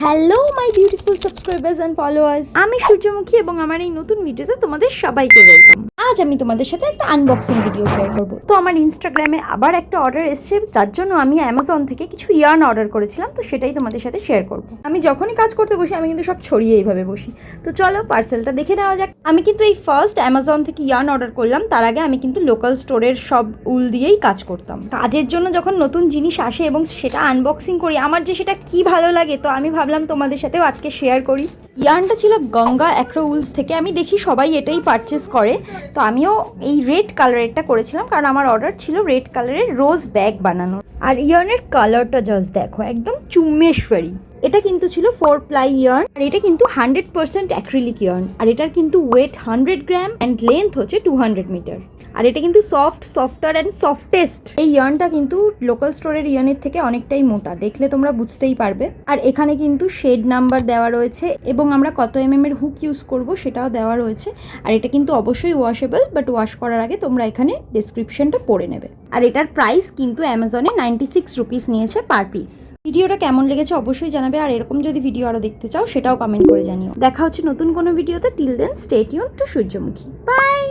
Hello my beautiful subscribers and followers, আমি সূর্যমুখী এবং আমার এই নতুন ভিডিওতে তোমাদের সবাইকে ওয়েলকাম। আজ আমি তোমাদের সাথে একটা আনবক্সিং ভিডিও শেয়ার করব। তো আমার ইনস্টাগ্রামে আবার একটা অর্ডার এসেছে, যার জন্য আমি অ্যামাজন থেকে কিছু ইয়ার্ন অর্ডার করেছিলাম, তো সেটাই তোমাদের সাথে শেয়ার করব। আমি যখনই কাজ করতে বসি আমি কিন্তু সব ছড়িয়ে এইভাবে বসি। তো চলো পার্সেলটা দেখে নেওয়া যাক। আমি কিন্তু এই ফার্স্ট অ্যামাজন থেকে ইয়ার্ন অর্ডার করলাম, তার আগে আমি কিন্তু লোকাল স্টোরের সব উল দিয়েই কাজ করতাম। কাজের জন্য যখন নতুন জিনিস আসে এবং সেটা আনবক্সিং করি, আমার যে সেটা কি ভালো লাগে, তো আমি ভাবলাম তোমাদের সাথেও আজকে শেয়ার করি। ইয়ার্নটা ছিল গঙ্গা অ্যাক্রো উলস থেকে। আমি দেখি সবাই এটাই পারচেস করে, তো আমিও এই রেড কালারেরটা করেছিলাম কারণ আমার অর্ডার ছিল রেড কালারের রোজ ব্যাগ বানানোর। আর ইয়ার্নের কালারটা জাস্ট দেখো, একদম চুম্মেশ্বরী। এটা কিন্তু ছিল 4 প্লাই ইয়ার্ন, আর এটা কিন্তু 100% অ্যাক্রিলিক ইয়ার্ন, আর এটার কিন্তু ওয়েট 100 গ্রাম অ্যান্ড লেন্থ হচ্ছে 200 মিটার। আর এটা কিন্তু সফটার অ্যান্ড সফটেস্ট। এই ইয়ার্নটা কিন্তু লোকাল স্টোরের ইয়ার্নের থেকে অনেকটাই মোটা, দেখলে তোমরা বুঝতেই পারবে। আর এখানে কিন্তু শেড নাম্বার দেওয়া রয়েছে এবং আমরা কত এর হুক ইউজ করব সেটাও দেওয়া রয়েছে। আর এটা কিন্তু অবশ্যই ওয়াশেবল, বাট ওয়াশ করার আগে তোমরা এখানে ডেসক্রিপশনটা পড়ে নেবে। আর এটার প্রাইস কিন্তু অ্যামাজনে 96 রুপিস নিয়েছে পার পিস। ভিডিওটা কেমন লেগেছে অবশ্যই জানাবে, আর এরকম যদি ভিডিও আরও দেখতে চাও সেটাও কমেন্ট করে জানিও। দেখা হচ্ছে নতুন কোনো ভিডিওতে। Till then stay tune to Surjomukhi. By.